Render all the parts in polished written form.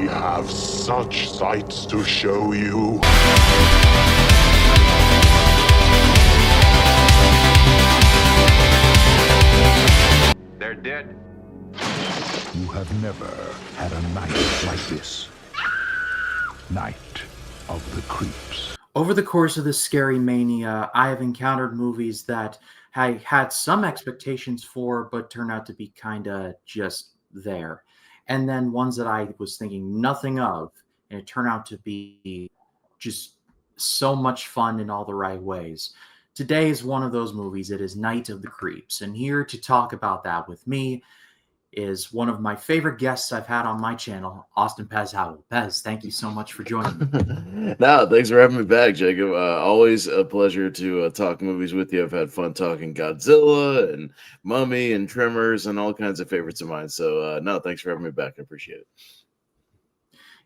have such sights to show you. They're dead. You have never had a night like this. Night of the Creeps. Over the course of this ScaryMania, I have encountered movies that I had some expectations for, but turned out to be kind of just there. And then ones that I was thinking nothing of, and it turned out to be just so much fun in all the right ways. Today is one of those movies. It is Night of the Creeps. And here to talk about that with me is one of my favorite guests I've had on my channel, Austin Pez Howell. Pez, thank you so much for joining me. No, thanks for having me back, Jacob. Always a pleasure to talk movies with you. I've had fun talking Godzilla and Mummy and Tremors and all kinds of favorites of mine. So, no, thanks for having me back. I appreciate it.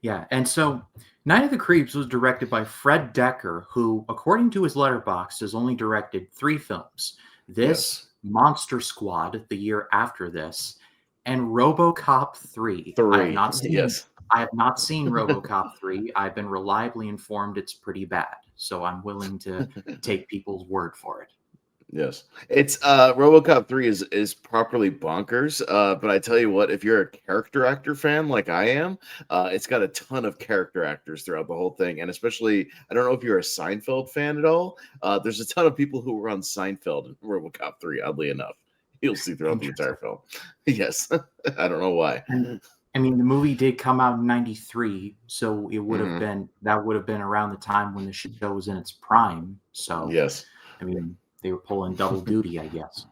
Yeah, and so Night of the Creeps was directed by Fred Decker, who, according to his letterbox, has only directed 3 films. This, Monster Squad, the year after this, and RoboCop 3. I have not seen, I have not seen RoboCop 3. I've been reliably informed it's pretty bad, so I'm willing to take people's word for it. Yes, it's RoboCop 3 is properly bonkers. But I tell you what, if you're a character actor fan like I am, it's got a ton of character actors throughout the whole thing, and especially I don't know if you're a Seinfeld fan at all. There's a ton of people who were on Seinfeld in RoboCop 3. Oddly enough, you'll see throughout the entire film. Yes, I don't know why. I mean, the movie did come out in '93, so it would have been around the time when the show was in its prime. So yes, I mean, they were pulling double duty, I guess.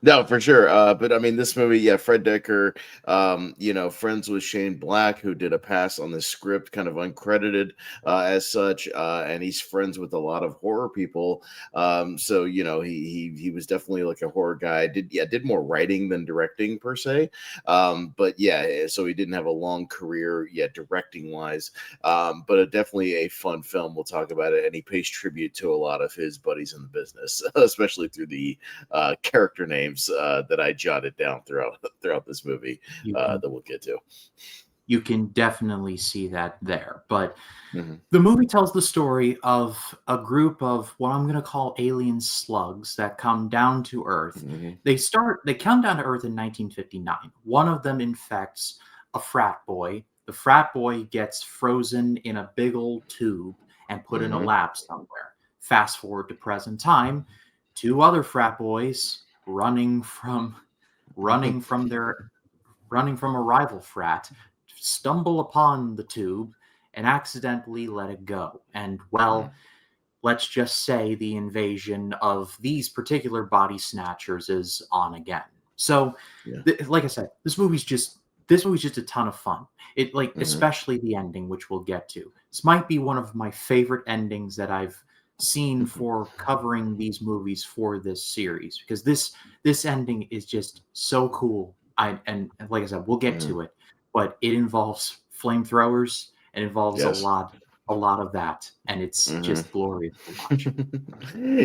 No, for sure. But I mean, this movie, yeah, Fred Decker, friends with Shane Black, who did a pass on the script, kind of uncredited as such, and he's friends with a lot of horror people. So he was definitely like a horror guy. Did more writing than directing per se. But yeah, so he didn't have a long career yet directing wise. But definitely a fun film. We'll talk about it, and he pays tribute to a lot of his buddies in the business, especially through the character names that I jotted down throughout this movie that we'll get to. You can definitely see that there. But the movie tells the story of a group of what I'm going to call alien slugs that come down to Earth. They come down to Earth in 1959. One of them infects a frat boy. The frat boy gets frozen in a big old tube and put in a lab somewhere. Fast forward to present time, 2 other frat boys running from a rival frat stumble upon the tube and accidentally let it go. And let's just say the invasion of these particular body snatchers is on again. So like I said, this movie's just a ton of fun. It especially the ending, which we'll get to. This might be one of my favorite endings that I've seen for covering these movies for this series, because this ending is just so cool. And like I said, we'll get to it, but it involves flamethrowers and involves a lot of that, and it's just glorious to watch.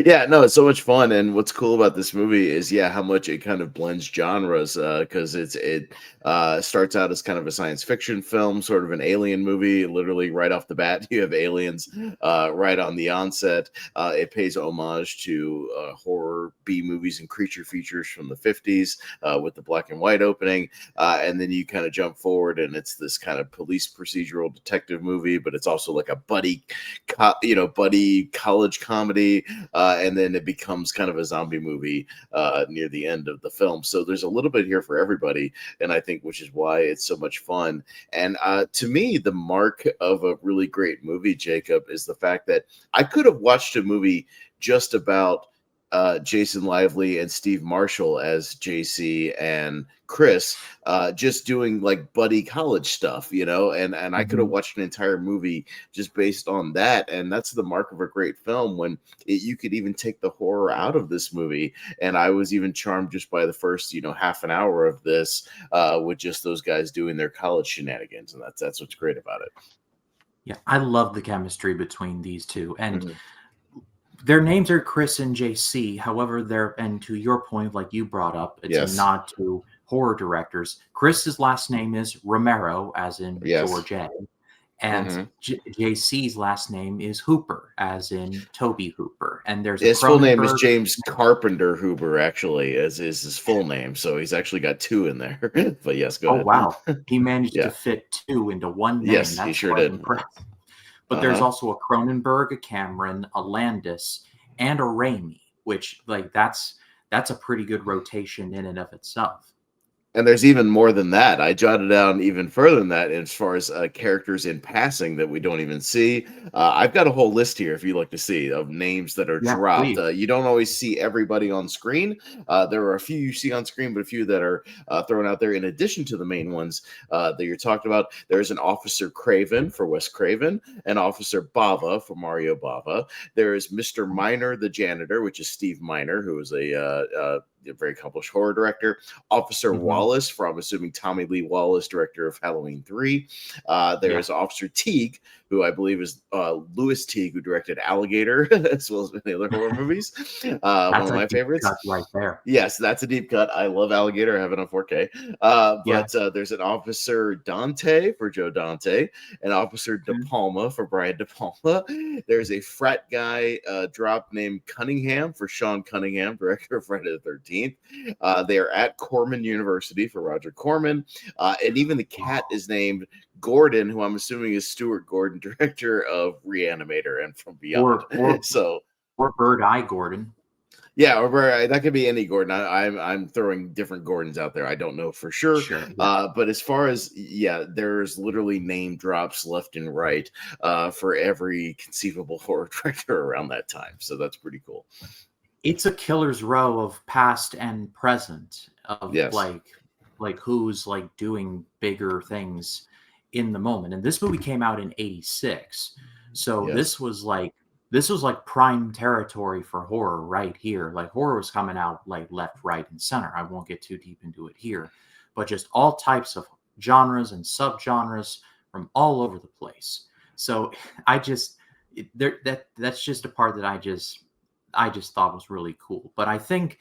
Yeah, no, it's so much fun. And what's cool about this movie is how much it kind of blends genres, because it starts out as kind of a science fiction film, sort of an alien movie. Literally right off the bat, you have aliens right on the onset. It pays homage to horror B movies and creature features from the 50s with the black and white opening, and then you kind of jump forward and it's this kind of police procedural detective movie, but it's also like a buddy college comedy, and then it becomes kind of a zombie movie near the end of the film. So there's a little bit here for everybody, and I think which is why it's so much fun. And to me, the mark of a really great movie, Jacob, is the fact that I could have watched a movie just about Jason Lively and Steve Marshall as JC and Chris, just doing like buddy college stuff, and I could have watched an entire movie just based on that. And that's the mark of a great film, when you could even take the horror out of this movie. And I was even charmed just by the first, half an hour of this with just those guys doing their college shenanigans. And that's what's great about it. Yeah, I love the chemistry between these two. And their names are Chris and JC. However, and to your point, like you brought up, it's a nod to horror directors. Chris's last name is Romero, as in Yes. George A. And Mhm. JC's last name is Hooper, as in Toby Hooper. And there's a His full name is Cronenberg. James Carpenter Huber, actually, as is his full name. So he's actually got two in there. But yes, go Oh, ahead. wow. He managed Yeah. to fit two into one name. Yes, he That's sure quite did. impressive. But there's Uh-huh. also a Cronenberg, a Cameron, a Landis, and a Raimi, which that's a pretty good rotation in and of itself. And there's even more than that. I jotted down even further than that as far as characters in passing that we don't even see. I've got a whole list here, if you like to see, of names that are Yeah, dropped. please. You don't always see everybody on screen. There are a few you see on screen, but a few that are thrown out there in addition to the main ones that you're talking about. There's an Officer Craven for Wes Craven, an Officer Bava for Mario Bava. There is Mr. Miner, the janitor, which is Steve Miner, who is a very accomplished horror director. Officer Wallace, for I'm assuming Tommy Lee Wallace, director of Halloween 3. There is Officer Teague, who I believe is Louis Teague, who directed Alligator, as well as many other horror movies. One of my favorites. Right there. Yes, that's a deep cut. I love Alligator. I have it on 4K. There's an Officer Dante for Joe Dante, an Officer De Palma for Brian De Palma. There's a frat guy drop named Cunningham for Sean Cunningham, director of Friday the 13th. They are at Corman University for Roger Corman. And even the cat is named Gordon, who I'm assuming is Stuart Gordon, director of Reanimator and From Beyond. Or Bird Eye Gordon. Yeah, or that could be any Gordon. I'm throwing different Gordons out there. I don't know for sure. But as far as there's literally name drops left and right for every conceivable horror director around that time. So that's pretty cool. It's a killer's row of past and present of like who's like doing bigger things in the moment. And this movie came out in '86. So this was like prime territory for horror right here. Like horror was coming out like left, right, and center. I won't get too deep into it here, but just all types of genres and subgenres from all over the place. So that's just a part that I just thought was really cool. But I think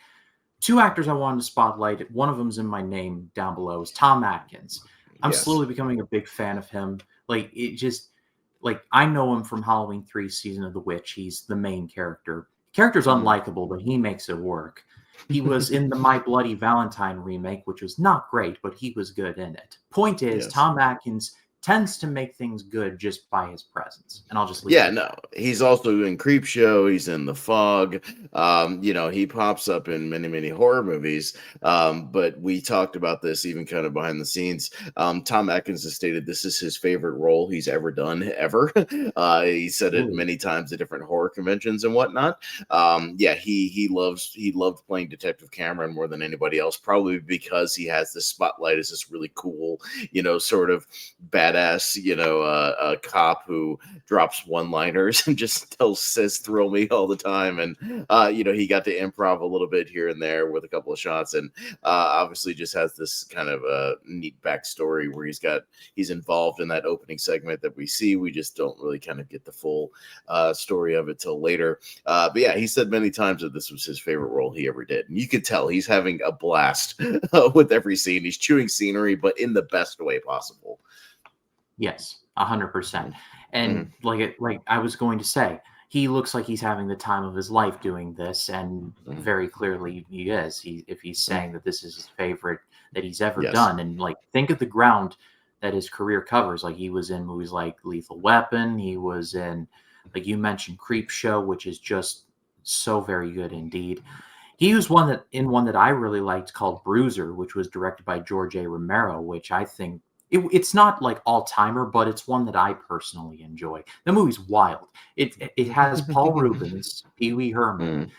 two actors I wanted to spotlight, one of them's in my name down below, is Tom Atkins. I'm slowly becoming a big fan of him. I know him from Halloween 3 Season of the Witch. He's the main character. The character's unlikable, but he makes it work. He was in the My Bloody Valentine remake, which was not great, but he was good in it. Point is, Tom Atkins tends to make things good just by his presence. And I'll just leave it. He's also in Creepshow. He's in The Fog. He pops up in many, many horror movies. But we talked about this even kind of behind the scenes. Tom Atkins has stated this is his favorite role he's ever done, ever. He said it many times at different horror conventions and whatnot. He loved playing Detective Cameron more than anybody else, probably because he has this spotlight as this really cool, sort of badass, a cop who drops one-liners and just says "thrill me" all the time. And he got to improv a little bit here and there with a couple of shots, and obviously just has this kind of neat backstory where he's involved in that opening segment that we see. We just don't really kind of get the full story of it till later. But he said many times that this was his favorite role he ever did, and you could tell he's having a blast with every scene. He's chewing scenery, but in the best way possible. Yes, 100%. And like I was going to say, he looks like he's having the time of his life doing this, and very clearly he is. If he's saying that this is his favorite that he's ever done, and think of the ground that his career covers. Like he was in movies like Lethal Weapon. He was in, like you mentioned, Creepshow, which is just so very good indeed. He was one that I really liked called Bruiser, which was directed by George A. Romero, which I think. It's not like all-timer, but it's one that I personally enjoy. The movie's wild. It has Paul Rubens, Pee Wee Herman,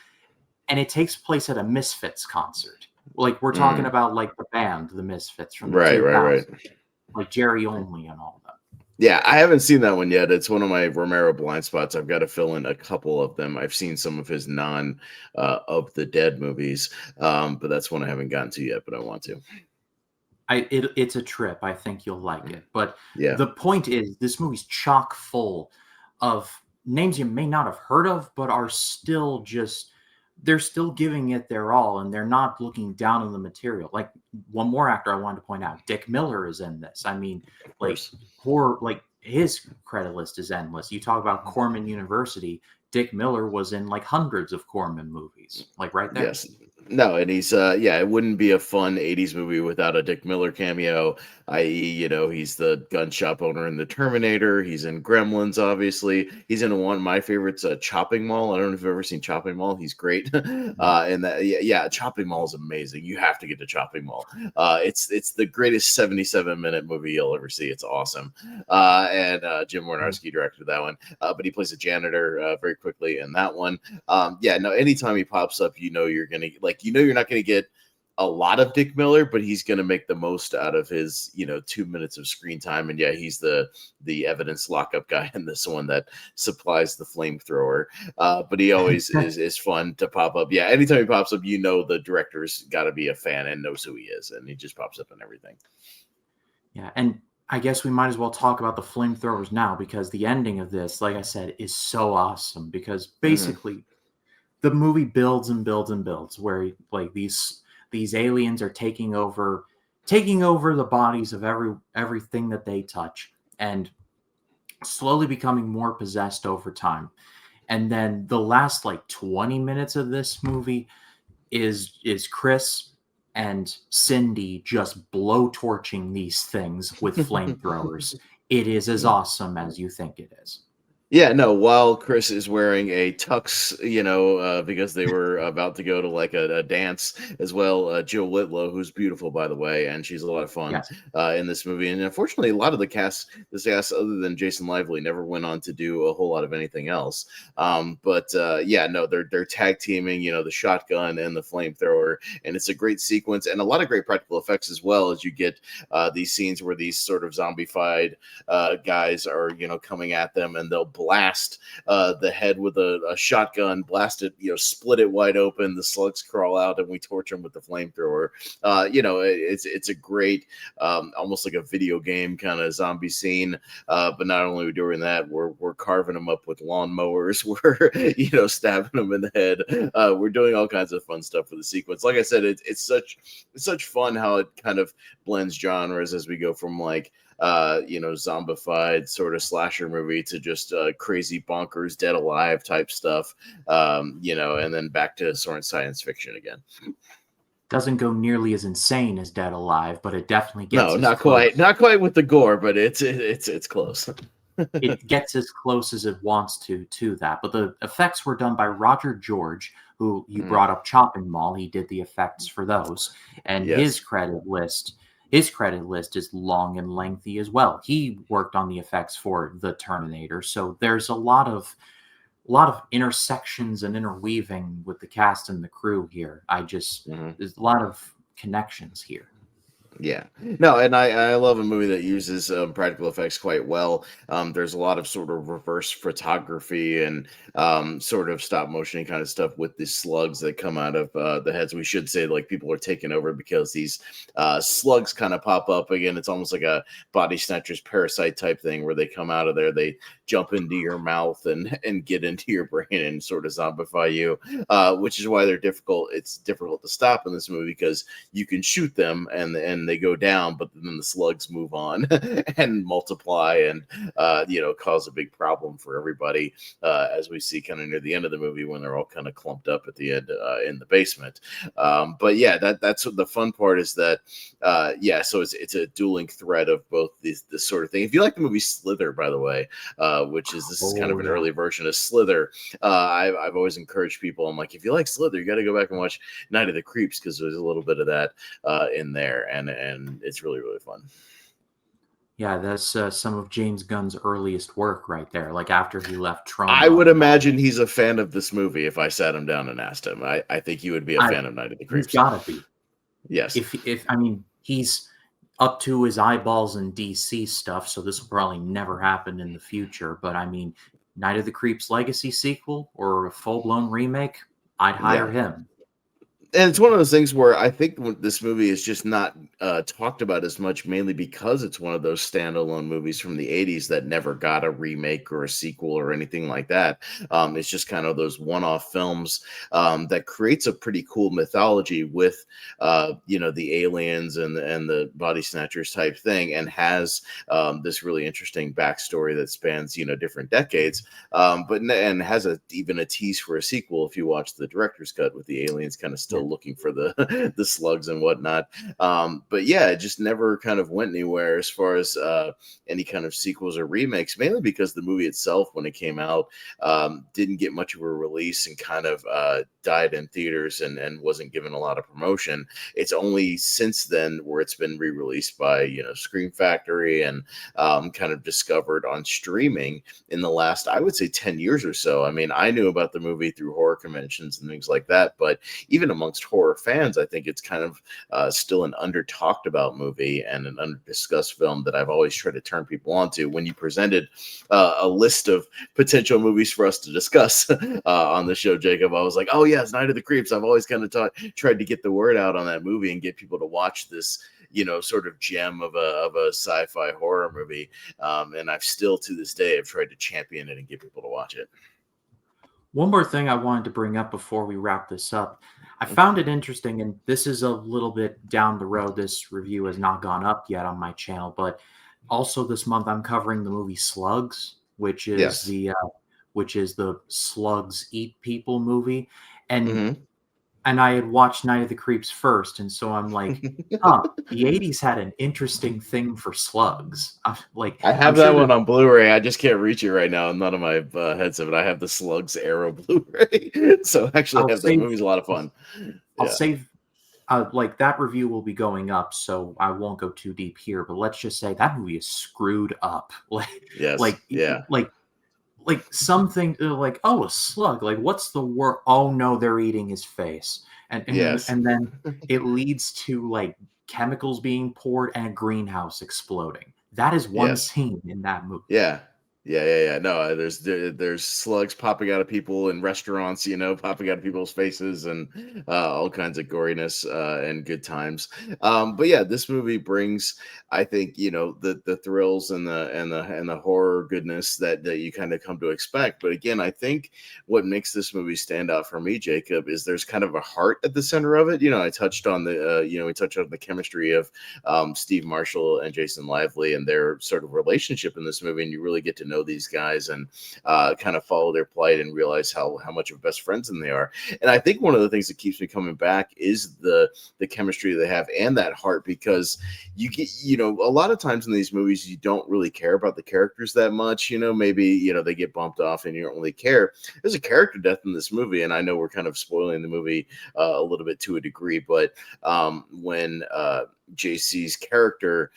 and it takes place at a Misfits concert. Like we're talking about like the band, the Misfits from the 2000s, like Jerry Only and all that. Yeah, I haven't seen that one yet. It's one of my Romero blind spots. I've got to fill in a couple of them. I've seen some of his of the Dead movies, but that's one I haven't gotten to yet, but I want to. It's a trip. I think you'll like it. But the point is, this movie's chock full of names you may not have heard of, but are still just they're still giving it their all, and they're not looking down on the material. Like, one more actor I wanted to point out, Dick Miller is in this. I mean, Of like, course. horror, like, his credit list is endless. You talk about Corman University, Dick Miller was in like hundreds of Corman movies, like right there. Yes. No, and he's yeah, it wouldn't be a fun 80s movie without a Dick Miller cameo, i.e., he's the gun shop owner in The Terminator, he's in Gremlins, obviously. He's in one of my favorites, Chopping Mall. I don't know if you've ever seen Chopping Mall. He's great. And that yeah, Chopping Mall is amazing. You have to get to Chopping Mall. It's the greatest 77-minute movie you'll ever see. It's awesome. And Jim Wynorski directed that one. But he plays a janitor very quickly in that one. Yeah, no, anytime he pops up, you're gonna you're not gonna get a lot of Dick Miller, but he's gonna make the most out of his 2 minutes of screen time. And yeah, he's the evidence lockup guy in this one that supplies the flamethrower. But he always is fun to pop up. Yeah, anytime he pops up, the director's got to be a fan and knows who he is, and he just pops up in everything. Yeah, and I guess we might as well talk about the flamethrowers now, because the ending of this, like I said, is so awesome. Because basically, the movie builds and builds and builds, where like these aliens are taking over the bodies of everything that they touch, and slowly becoming more possessed over time. And then the last like 20 minutes of this movie is Chris and Cindy just blowtorching these things with flamethrowers. It is as awesome as you think it is. Yeah, no, while Chris is wearing a tux, because they were about to go to like a dance as well. Jill Whitlow, who's beautiful, by the way, and she's a lot of fun Yes. In this movie. And unfortunately, a lot of this cast, other than Jason Lively, never went on to do a whole lot of anything else. Yeah, no, they're tag teaming, the shotgun and the flamethrower, and it's a great sequence and a lot of great practical effects as well, as you get these scenes where these sort of zombified guys are, coming at them, and they'll blast the head with a shotgun, blast it, split it wide open. The slugs crawl out, and we torch them with the flamethrower. It's a great, almost like a video game kind of zombie scene. But not only are we doing that, we're carving them up with lawnmowers. We're stabbing them in the head. We're doing all kinds of fun stuff for the sequence. Like I said, it's such fun how it kind of blends genres as we go from like zombified sort of slasher movie to just crazy bonkers Dead Alive type stuff, and then back to sort of science fiction again. Doesn't go nearly as insane as Dead Alive, but it definitely gets not quite with the gore, but it's close. It gets as close as it wants to that. But the effects were done by Roger George, who you brought up Chopping Mall. He did the effects for those, and Yes. his credit list is long and lengthy as well. He worked on the effects for The Terminator, so there's a lot of intersections and interweaving with the cast and the crew here. There's a lot of connections here. Yeah, no, and I love a movie that uses practical effects quite well. There's a lot of sort of reverse photography and sort of stop motion kind of stuff with the slugs that come out of the heads. We should say like people are taking over because these slugs kind of pop up again. It's almost like a body snatchers parasite type thing where they come out of there, they jump into your mouth and get into your brain and sort of zombify you, which is why they're difficult. It's difficult to stop in this movie because you can shoot them and they go down, but then the slugs move on and multiply and cause a big problem for everybody, as we see kind of near the end of the movie when they're all kind of clumped up at the end in the basement. But yeah, that's what the fun part is that so it's a dueling thread of both this sort of thing. If you like the movie Slither, by the way, this is kind of an early version of Slither, I've always encouraged people, I'm like, if you like Slither, you got to go back and watch Night of the Creeps, because there's a little bit of that in there, and it's really, really fun. Yeah, that's some of James Gunn's earliest work right there. Like after he left Troma. I would imagine he's a fan of this movie if I sat him down and asked him. I think he would be a fan of Night of the Creeps. He's gotta be. Yes. If I mean, he's up to his eyeballs in DC stuff, so this will probably never happen in the future. But I mean, Night of the Creeps Legacy sequel or a full-blown remake, I'd hire him. And it's one of those things where I think this movie is just not talked about as much, mainly because it's one of those standalone movies from the 80s that never got a remake or a sequel or anything like that. It's just kind of those one-off films that creates a pretty cool mythology with, the aliens and the body snatchers type thing, and has this really interesting backstory that spans, different decades, and has even a tease for a sequel if you watch the director's cut with the aliens kind of still looking for the the slugs and whatnot. But yeah, it just never kind of went anywhere as far as any kind of sequels or remakes, mainly because the movie itself, when it came out, didn't get much of a release and kind of died in theaters and wasn't given a lot of promotion. It's only since then where it's been re-released by Scream Factory and kind of discovered on streaming in the last, I would say, 10 years or so. I mean, I knew about the movie through horror conventions and things like that, but even amongst horror fans, I think it's kind of still an under-talked about movie and an under-discussed film that I've always tried to turn people onto. When you presented a list of potential movies for us to discuss on the show, Jacob, I was like, oh yes, Night of the Creeps. I've always kind of tried to get the word out on that movie and get people to watch this sort of gem of a sci-fi horror movie. And I've still, to this day, I've tried to champion it and get people to watch it. One more thing I wanted to bring up before we wrap this up. I found it interesting, and this is a little bit down the road. This review has not gone up yet on my channel, but also this month I'm covering the movie Slugs, which is the Slugs Eat People movie. And and I had watched Night of the Creeps first, and so I'm like, the 80s had an interesting thing for slugs. I have that one on Blu-ray. I just can't reach it right now. None of my heads of it. I have the Slugs Arrow Blu-ray, so actually, that movie's a lot of fun. I'll save. That review will be going up, so I won't go too deep here. But let's just say that movie is screwed up. Something like, oh, a slug. Like, what's the word? Oh no, they're eating his face, and then it leads to like chemicals being poured and a greenhouse exploding. That is one scene in that movie. Yeah. No, there's slugs popping out of people in restaurants, popping out of people's faces, and all kinds of goriness and good times. But yeah, this movie brings, I think, the thrills and the horror goodness that you kind of come to expect. But again, I think what makes this movie stand out for me, Jacob, is there's kind of a heart at the center of it. I touched on we touched on the chemistry of Steve Marshall and Jason Lively and their sort of relationship in this movie, and you really get to know these guys and kind of follow their plight and realize how much of best friends they are. And I think one of the things that keeps me coming back is the chemistry they have and that heart, because you get, a lot of times in these movies, you don't really care about the characters that much. Maybe, they get bumped off and you don't really care. There's a character death in this movie, and I know we're kind of spoiling the movie a little bit to a degree, but when JC's character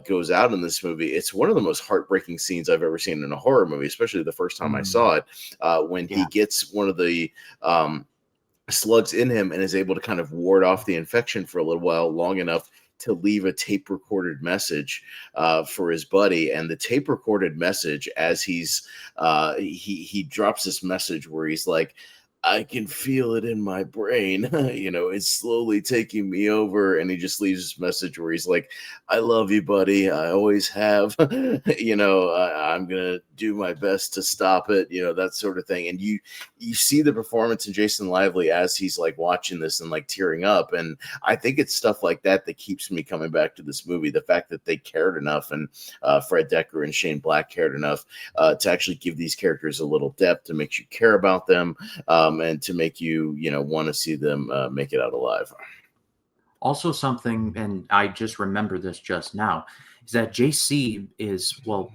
goes out in this movie, it's one of the most heartbreaking scenes I've ever seen in a horror movie, especially the first time I saw it, when he gets one of the slugs in him and is able to kind of ward off the infection for a little while, long enough to leave a tape recorded message for his buddy. And the tape recorded message, as he's he drops this message where he's like, I can feel it in my brain. It's slowly taking me over. And he just leaves this message where he's like, I love you, buddy. I always have. I'm going to do my best to stop it, that sort of thing. And you see the performance in Jason Lively as he's like watching this and like tearing up. And I think it's stuff like that that keeps me coming back to this movie. The fact that they cared enough, and Fred Decker and Shane Black cared enough to actually give these characters a little depth to make you care about them. And to make you, want to see them make it out alive. Also something, and I just remember this just now, is that JC is, well,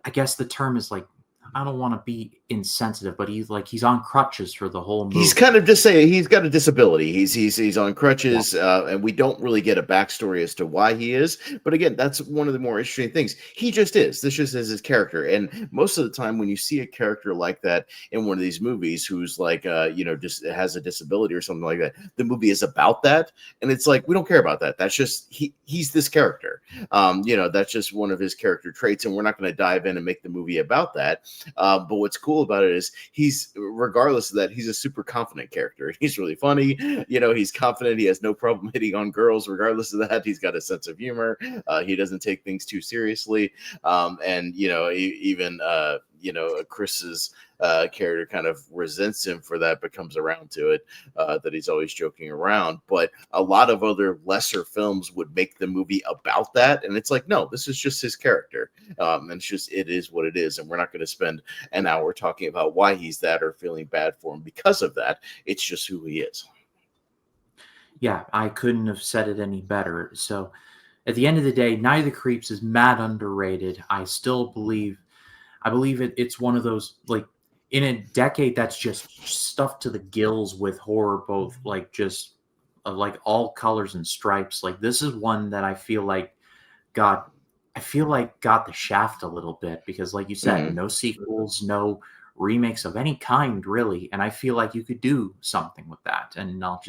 I guess the term is like, I don't want to be insensitive, but he's on crutches for the whole movie. He's kind of just saying he's got a disability. He's on crutches, and we don't really get a backstory as to why he is. But again, that's one of the more interesting things. He just is. This just is his character. And most of the time, when you see a character like that in one of these movies, who's like, just has a disability or something like that, the movie is about that, and it's like, we don't care about that. That's just he's this character. That's just one of his character traits, and we're not going to dive in and make the movie about that. But what's cool cool about it is he's, regardless of that, he's a super confident character. He's really funny. He's confident. He has no problem hitting on girls. Regardless of that, he's got a sense of humor. He doesn't take things too seriously. And even Chris's character kind of resents him for that, but comes around to it, that he's always joking around. But a lot of other lesser films would make the movie about that, and it's like, no, this is just his character, and it is what it is, and we're not going to spend an hour talking about why he's that or feeling bad for him because of that. It's just who he is. Yeah, I couldn't have said it any better. So at the end of the day, Night of the Creeps is mad underrated. I believe it's one of those, like, in a decade that's just stuffed to the gills with horror, both like just like all colors and stripes. Like, this is one that I feel like got the shaft a little bit, because like you said, no sequels, no remakes of any kind really, and I feel like you could do something with that. And I'll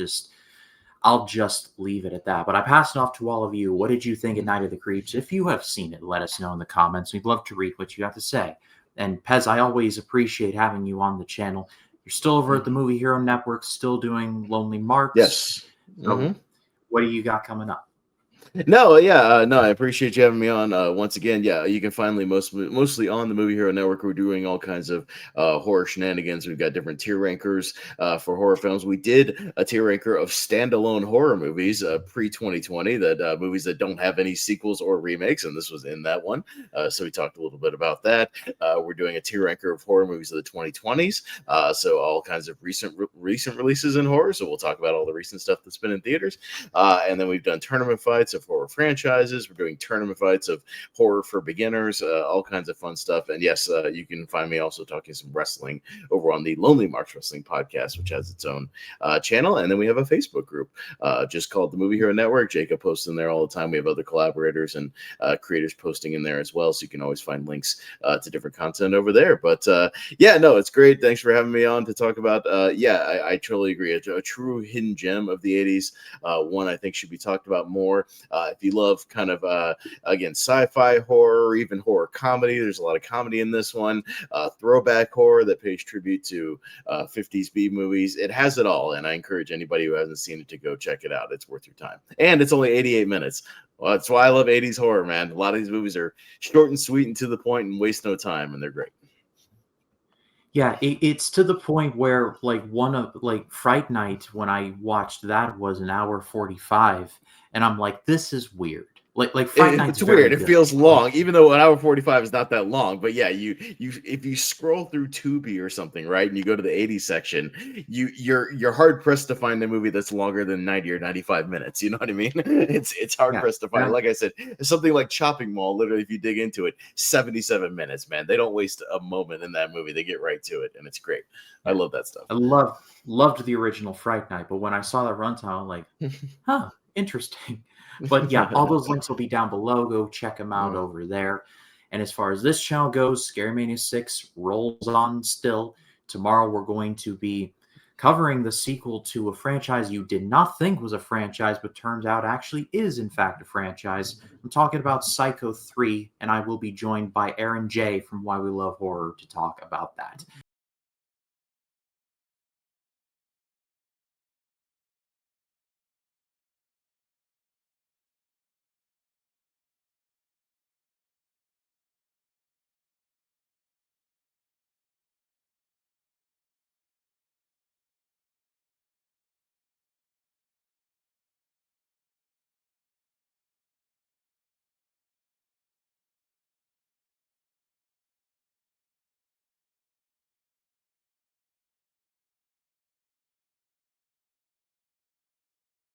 just leave it at that. But I pass it off to all of you. What did you think of Night of the Creeps? If you have seen it, let us know in the comments. We'd love to read what you have to say. And Pez, I always appreciate having you on the channel. You're still over at the Movie Hero Network, still doing Lonely Marks. Yes. So what do you got coming up? No, I appreciate you having me on. Once again, you can find me mostly on the Movie Hero Network. We're doing all kinds of horror shenanigans. We've got different tier rankers for horror films. We did a tier ranker of standalone horror movies pre-2020, that movies that don't have any sequels or remakes, and this was in that one. So we talked a little bit about that. We're doing a tier ranker of horror movies of the 2020s. So all kinds of recent releases in horror. So we'll talk about all the recent stuff that's been in theaters. And then we've done tournament fights of horror franchises. We're doing tournament fights of horror for beginners, all kinds of fun stuff. And yes, you can find me also talking some wrestling over on the Lonely Marks Wrestling Podcast, which has its own channel. And then we have a Facebook group just called the Movie Hero Network. Jacob posts in there all the time. We have other collaborators and creators posting in there as well, so you can always find links to different content over there. But it's great. Thanks for having me on to talk about I truly agree, a true hidden gem of the 80s, one I think should be talked about more. If you love kind of, again, sci-fi horror, even horror comedy, there's a lot of comedy in this one. Throwback horror that pays tribute to 50s B movies. It has it all, and I encourage anybody who hasn't seen it to go check it out. It's worth your time. And it's only 88 minutes. Well, that's why I love 80s horror, man. A lot of these movies are short and sweet and to the point and waste no time, and they're great. Yeah, it's to the point where, like, Fright Night, when I watched that, was an hour 45, and I'm like, this is weird. Like Fright Night's it's weird. good. It feels long, even though an hour 45 is not that long. But yeah, you if you scroll through Tubi or something, right, and you go to the 80s section, you're hard pressed to find a movie that's longer than 90 or 95 minutes. You know what I mean? It's hard pressed to find. Like I said, something like Chopping Mall, literally, if you dig into it, 77 minutes, man. They don't waste a moment in that movie. They get right to it, and it's great. I love that stuff. I loved the original Fright Night, but when I saw that runtime, I'm like, huh, interesting. But yeah, all those links will be down below. Go check them out over there. And as far as this channel goes, ScaryMania 6 rolls on still. Tomorrow we're going to be covering the sequel to a franchise you did not think was a franchise, but turns out actually is in fact a franchise. I'm talking about Psycho 3, and I will be joined by Aaron J. from Why We Love Horror to talk about that.